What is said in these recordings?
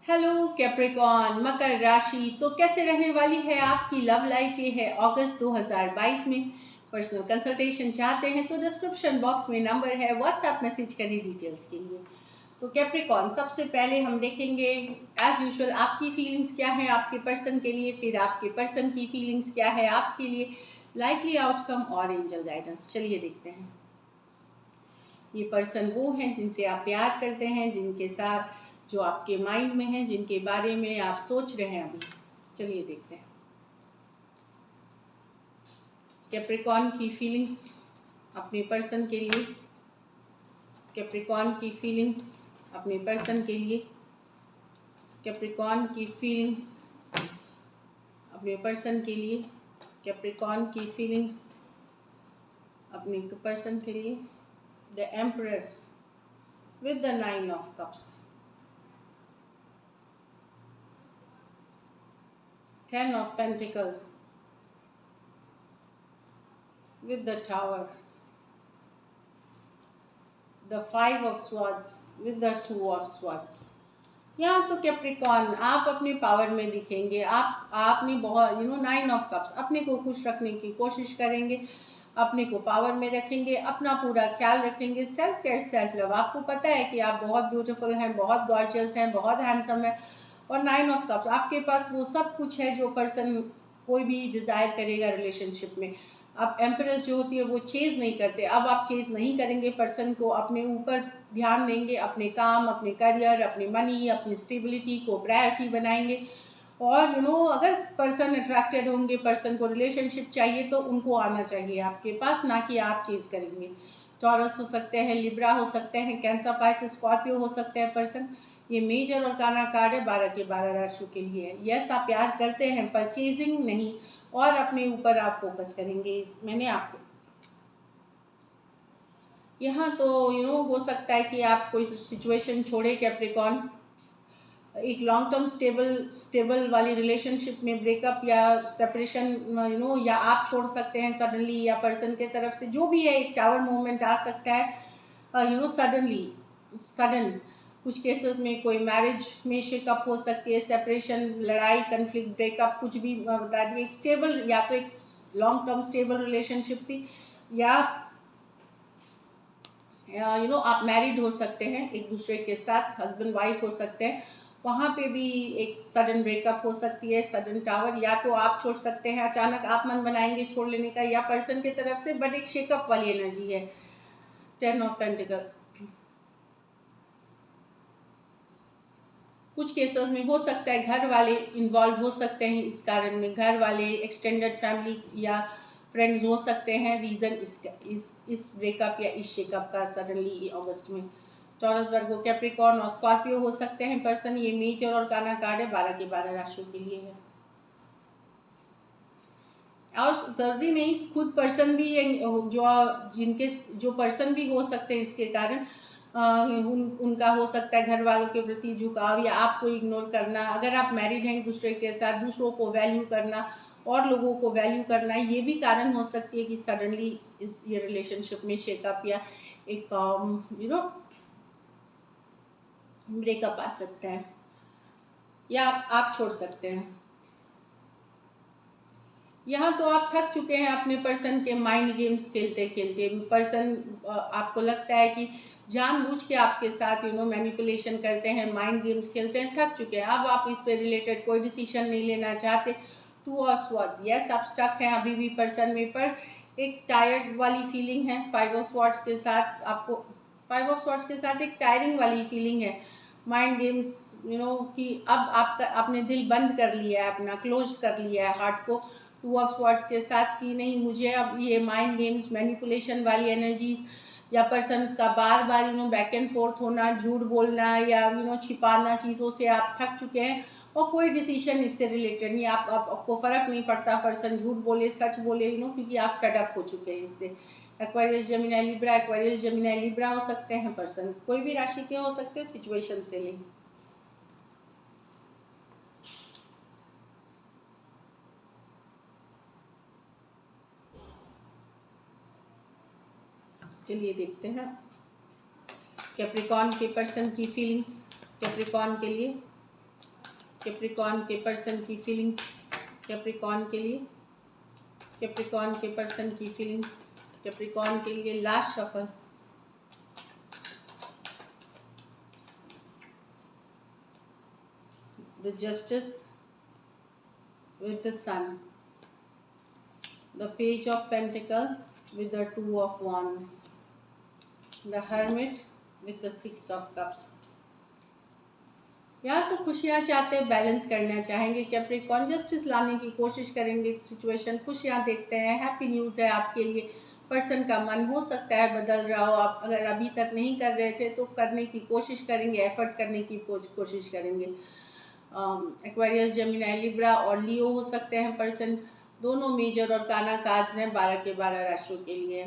Hello Capricorn मकर राशि। तो कैसे रहने वाली है आपकी लव लाइफ? ये है अगस्त 2022 में। पर्सनल कंसल्टेशन चाहते हैं तो डिस्क्रिप्शन बॉक्स में नंबर है, व्हाट्सएप मैसेज करिए डिटेल्स के लिए। तो कैप्रिकॉन, सबसे पहले हम देखेंगे एज यूजुअल आपकी फीलिंग्स क्या है आपके पर्सन के लिए, फिर आपके पर्सन की फीलिंग्स क्या है आपके लिए, लाइकली आउटकम और एंजल गाइडेंस। चलिए देखते हैं। ये पर्सन वो हैं जिनसे आप प्यार करते हैं, जिनके साथ जो आपके माइंड में है, जिनके बारे में आप सोच रहे हैं अभी। चलिए देखते हैं कैप्रिकॉन की फीलिंग्स अपने पर्सन के लिए। कैप्रिकॉन की फीलिंग्स अपने पर्सन के लिए। कैप्रिकॉन की फीलिंग्स अपने पर्सन के लिए। कैप्रिकॉन की फीलिंग्स अपने पर्सन के लिए। The empress with the 9 of cups, 10 of pentacle with the tower, the 5 of swords with the 2 of swords। यहाँ तो कैप्रिकॉन आप अपने पावर में दिखेंगे। आपने बहुत 9 ऑफ कप्स, अपने को खुश रखने की कोशिश करेंगे, अपने को पावर में रखेंगे, अपना पूरा ख्याल रखेंगे। Self care, self love. आपको पता है कि आप बहुत ब्यूटीफुल हैं, बहुत गॉर्जियस हैं, बहुत हैंडसम है। और 9 ऑफ कप्स, आपके पास वो सब कुछ है जो पर्सन कोई भी डिज़ायर करेगा रिलेशनशिप में। अब एम्प्रेस जो होती है वो चेज़ नहीं करते। अब आप चेज़ नहीं करेंगे पर्सन को, अपने ऊपर ध्यान देंगे, अपने काम, अपने करियर, अपनी मनी, अपनी स्टेबिलिटी को प्रायोरिटी बनाएंगे। और अगर पर्सन अट्रैक्टेड होंगे, पर्सन को रिलेशनशिप चाहिए तो उनको आना चाहिए आपके पास, ना कि आप चीज़ करेंगे। टॉरस हो सकते हैं, लिब्रा हो सकते हैं, कैंसर, पाइसेस, स्कॉर्पियो हो सकते हैं पर्सन। ये मेजर और काना कार्ड है 12 के 12 राशियों के लिए है। यस, आप प्यार करते हैं, परचेजिंग नहीं, और अपने ऊपर आप फोकस करेंगे। मैंने आपको यहाँ तो हो सकता है कि आप कोई सिचुएशन छोड़े कैप्रिकॉन, एक लॉन्ग टर्म स्टेबल वाली रिलेशनशिप में ब्रेकअप या सेपरेशन, या आप छोड़ सकते हैं सडनली, या पर्सन के तरफ से जो भी है एक टावर मूवमेंट आ सकता है सडनली, सडन। कुछ केसेस में कोई मैरिज में शेकअप हो सकती है, सेपरेशन, लड़ाई, कन्फ्लिक्ट, ब्रेकअप, कुछ भी बता दिए। एक स्टेबल, या तो एक लॉन्ग टर्म स्टेबल रिलेशनशिप थी, या आप मैरिड हो सकते हैं एक दूसरे के साथ, हस्बैंड वाइफ हो सकते हैं। वहाँ पे भी एक सडन ब्रेकअप हो सकती है, सडन टावर। या तो आप छोड़ सकते हैं, अचानक आप मन बनाएंगे छोड़ लेने का, या पर्सन की तरफ से, बट एक शेकअप वाली एनर्जी है। 10 ऑफ पेंटिकल। कुछ केसेस में हो सकता है घर वाले इन्वॉल्व हो सकते हैं इस कारण में, घर वाले, एक्सटेंडेड फैमिली या फ्रेंड्स हो सकते हैं रीज़न इस ब्रेकअप या इस शेकअप का सडनली अगस्त में। टॉरस, वर्गो, कैप्रिकॉर्न और स्कॉर्पियो हो सकते हैं पर्सन। ये मेजर और काना कार्ड है 12 के 12 राशियों के लिए है। और ज़रूरी नहीं, खुद पर्सन भी जो पर्सन भी हो सकते हैं इसके कारण उनका हो सकता है घर वालों के प्रति झुकाव, या आपको इग्नोर करना। अगर आप मैरिड हैं एक दूसरे के साथ, दूसरों को वैल्यू करना और लोगों को वैल्यू करना, ये भी कारण हो सकती है कि सडनली ये रिलेशनशिप में शेकअप या एक ब्रेकअप आ सकता है, या आप छोड़ सकते हैं। यहाँ तो आप थक चुके हैं अपने पर्सन के माइंड गेम्स खेलते खेलते। पर्सन आपको लगता है कि जानबूझ के आपके साथ मैनिपुलेशन करते हैं, माइंड गेम्स खेलते हैं, थक चुके हैं। अब आप इस पे रिलेटेड कोई डिसीजन नहीं लेना चाहते। 2 ऑफ स्वॉर्ड्स, यस आप स्टक हैं अभी भी पर्सन में, पर एक टायर्ड वाली फीलिंग है। 5 ऑफ स्वॉर्ड्स के साथ आपको, 5 ऑफ स्वॉर्ड्स के साथ एक टायरिंग वाली फीलिंग है। माइंड गेम्स कि अब आपने दिल बंद कर लिया है, अपना क्लोज कर लिया है हार्ट को 2 ऑफ स्वॉर्ड्स के साथ, कि नहीं मुझे अब ये माइंड गेम्स, मैनिपुलेशन वाली एनर्जीज, या पर्सन का बार बार बैक एंड फोर्थ होना, झूठ बोलना, या छिपाना चीज़ों से आप थक चुके हैं। और कोई डिसीजन इससे रिलेटेड नहीं, आपको फ़र्क नहीं पड़ता पर्सन झूठ बोले सच बोले, क्योंकि आप फेडअप हो चुके हैं इससे। Aquarius, Gemini, Libra. Aquarius, Gemini, Libra हो सकते हैं पर्सन, कोई भी राशि के हो सकते हैं, सिचुएशन से नहीं। चलिए देखते हैं कैप्रिकॉन के पर्सन की फीलिंग्स कैप्रिकॉन के लिए। कैप्रिकॉर्न के पर्सन की फीलिंग्स कैप्रिकॉर्न के लिए, कैप्रिकॉर्न के पर्सन की फीलिंग्स कैप्रिकॉर्न के लिए। Last shuffle, the justice with the sun, the page of pentacle with the two of wands, the hermit with the six of cups। या तो खुशियाँ चाहते हैं, बैलेंस करना चाहेंगे कैप्रिकॉर्न, जस्टिस लाने की कोशिश करेंगे सिचुएशन, खुशियाँ देखते हैं, हैप्पी न्यूज़ है आपके लिए। पर्सन का मन हो सकता है बदल रहा हो, आप अगर अभी तक नहीं कर रहे थे तो करने की कोशिश करेंगे, एफर्ट करने की कोशिश करेंगे। एक्वेरियस, जेमिनी, लिब्रा और लियो हो सकते हैं पर्सन। दोनों मेजर और काना कार्ड्स हैं 12 के 12 राशियों के लिए।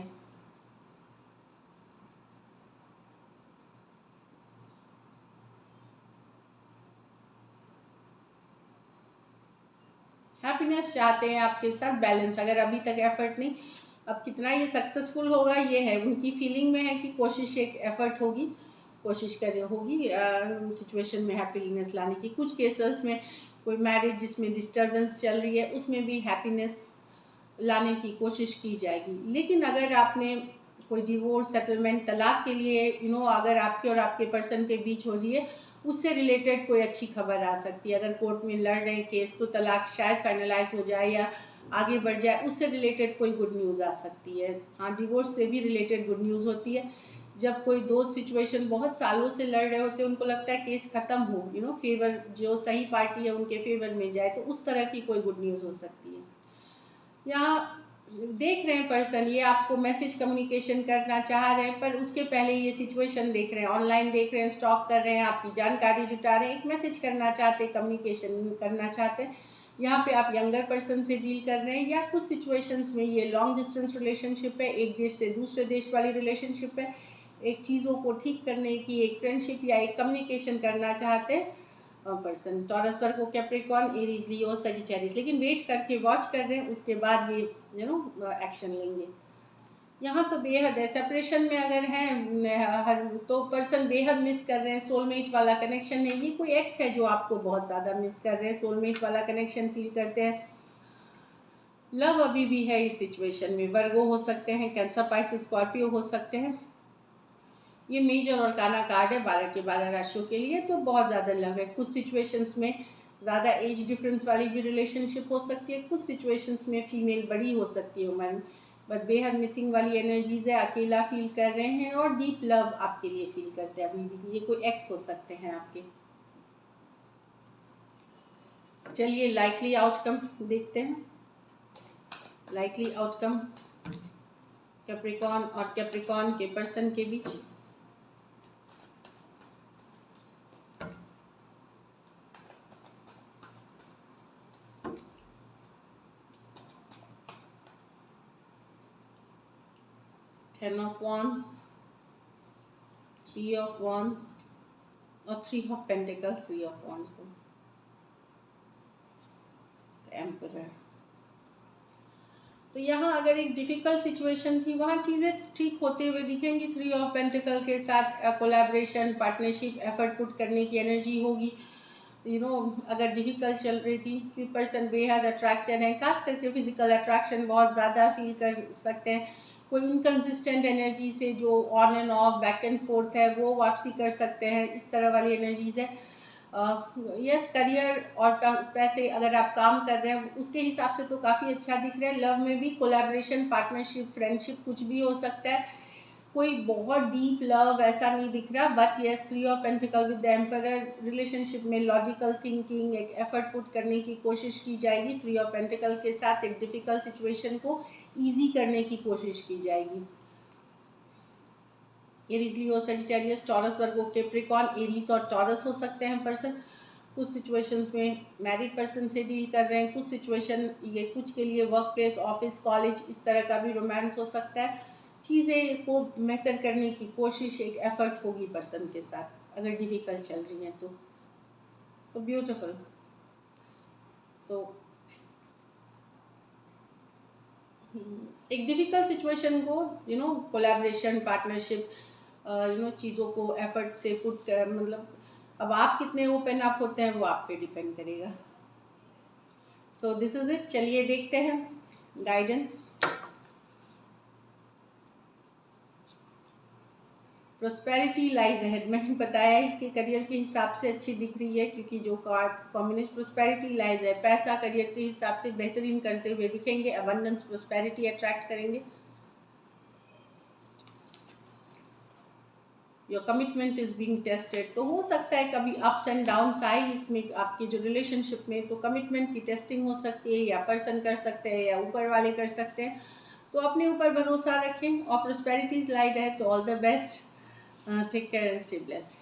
हैप्पीनेस चाहते हैं आपके साथ, बैलेंस, अगर अभी तक एफर्ट नहीं, अब कितना ये सक्सेसफुल होगा ये है उनकी फीलिंग में है कि कोशिश एक एफर्ट होगी, कोशिश कर होगी सिचुएशन में हैप्पीनेस लाने की। कुछ केसेस में कोई मैरिज जिसमें डिस्टर्बेंस चल रही है उसमें भी हैप्पीनेस लाने की कोशिश की जाएगी। लेकिन अगर आपने कोई डिवोर्स, सेटलमेंट, तलाक के लिए अगर आपके और आपके पर्सन के बीच हो रही है, उससे रिलेटेड कोई अच्छी खबर आ सकती है। अगर कोर्ट में लड़ रहे हैं केस तो तलाक शायद फाइनलाइज हो जाए या आगे बढ़ जाए, उससे रिलेटेड कोई गुड न्यूज़ आ सकती है। हाँ, डिवोर्स से भी रिलेटेड गुड न्यूज़ होती है। जब कोई दो सिचुएशन बहुत सालों से लड़ रहे होते हैं, उनको लगता है केस ख़त्म हो, फेवर, जो सही पार्टी है उनके फेवर में जाए, तो उस तरह की कोई गुड न्यूज़ हो सकती है। यहाँ देख रहे हैं पर्सन, ये आपको मैसेज कम्युनिकेशन करना चाह रहे हैं, पर उसके पहले ये सिचुएशन देख रहे हैं, ऑनलाइन देख रहे हैं, स्टॉक कर रहे हैं, आपकी जानकारी जुटा रहे हैं, एक मैसेज करना चाहते हैं, कम्युनिकेशन करना चाहते हैं। यहाँ पे आप यंगर पर्सन से डील कर रहे हैं, या कुछ सिचुएशंस में ये लॉन्ग डिस्टेंस रिलेशनशिप है, एक देश से दूसरे देश वाली रिलेशनशिप है, एक चीज़ों को ठीक करने की एक फ्रेंडशिप या एक कम्युनिकेशन करना चाहते हैं पर्सन। टॉरस, वर्गो, कैप्रिकॉर्न, एरीज, लियो, सजिटेरियस। लेकिन वेट करके वॉच कर रहे हैं, उसके बाद ये एक्शन लेंगे। यहाँ तो बेहद है, सेपरेशन में अगर हैं तो पर्सन बेहद मिस कर रहे हैं, सोलमेट वाला कनेक्शन है, ये कोई एक्स है जो आपको बहुत ज़्यादा मिस कर रहे हैं, सोलमेट वाला कनेक्शन फील करते हैं। लव अभी भी है इस सिचुएशन में। वर्गो हो सकते हैं, कैंसर, पाइसेस, स्कॉर्पियो हो सकते हैं। ये मेजर और काना कार्ड है 12 के 12 राशियों के लिए, तो बहुत ज़्यादा लव है। कुछ सिचुएशंस में ज़्यादा एज डिफरेंस वाली भी रिलेशनशिप हो सकती है, कुछ सिचुएशंस में फीमेल बड़ी हो सकती है उम्र, बट बेहद मिसिंग वाली एनर्जीज है, अकेला फील कर रहे हैं और डीप लव आपके लिए फील करते हैं अभी भी। ये कोई एक्स हो सकते हैं आपके। चलिए लाइकली आउटकम देखते हैं। लाइकली आउटकम कैप्रिकॉर्न और कैप्रिकॉर्न के पर्सन के बीच। Ten of Wands, Three of Wands और Three of Pentacles, Three of Wands को, एम्परर। तो यहाँ अगर एक डिफ़िकल्ट सिचुएशन थी, वहाँ चीज़ें ठीक होते हुए दिखेंगी। थ्री ऑफ पेंटिकल के साथ कोलैबोरेशन, पार्टनरशिप, एफर्ट पुट करने की एनर्जी होगी। अगर डिफ़िकल्ट चल रही थी कि पर्सन बेहद अट्रैक्टेड है, खास करके फिजिकल अट्रैक्शन बहुत ज़्यादा फील कर सकते हैं। कोई इनकन्सिस्टेंट एनर्जी से जो on end of, back and fourth है, वो वापसी कर सकते हैं, इस तरह वाली एनर्जीज है। यस, करियर और पैसे, अगर आप काम कर रहे हैं उसके हिसाब से तो काफ़ी अच्छा दिख रहा है। लव में भी कोलैबोरेशन, पार्टनरशिप, फ्रेंडशिप कुछ भी हो सकता है। कोई बहुत डीप लव ऐसा नहीं दिख रहा, but yes, three of pentacle with the emperor, relationship में लॉजिकल थिंकिंग, एक एफर्ट पुट करने की कोशिश की जाएगी। थ्री ऑफ पेंटिकल के साथ एक डिफ़िकल्ट सिचुएशन को ईजी करने की कोशिश की जाएगी। एरीज, लियो, सजिटेरियस, टॉरस, वर्गो, कैप्रिकॉर्न, एरीज और टॉरस हो सकते हैं पर्सन। कुछ सिचुएशंस में मैरिड पर्सन से डील कर रहे हैं, कुछ सिचुएशन ये कुछ के लिए वर्क प्लेस, ऑफिस, कॉलेज, इस तरह का भी रोमांस हो सकता है। चीज़ें को बेहतर करने की कोशिश, एक एफर्ट होगी पर्सन के साथ, अगर डिफ़िकल्ट चल रही हैं तो ब्यूटीफुल। तो एक डिफ़िकल्ट सिचुएशन को कोलैबोरेशन, पार्टनरशिप, चीज़ों को एफर्ट से पुट कर, मतलब अब आप कितने ओपन अप होते हैं वो आप पे डिपेंड करेगा। So this is it. चलिए देखते हैं गाइडेंस। प्रोस्पेरिटी लाइज अहेड, मैंने बताया है कि करियर के हिसाब से अच्छी दिख रही है, क्योंकि जो कार्ड्स कॉम्बिनेशन प्रोस्पेरिटी लाइज है, पैसा करियर के हिसाब से बेहतरीन करते हुए दिखेंगे, अबंडेंस प्रोस्पेरिटी अट्रैक्ट करेंगे। Your commitment is being tested, तो हो सकता है कभी अप्स एंड डाउन्स आए इसमें आपकी जो रिलेशनशिप में, तो कमिटमेंट की टेस्टिंग हो सकती है, या पर्सन कर सकते हैं या ऊपर वाले कर सकते हैं। तो अपने ऊपर भरोसा रखें, और प्रोस्पेरिटीज लाइड है तो all the best. Take care and stay blessed.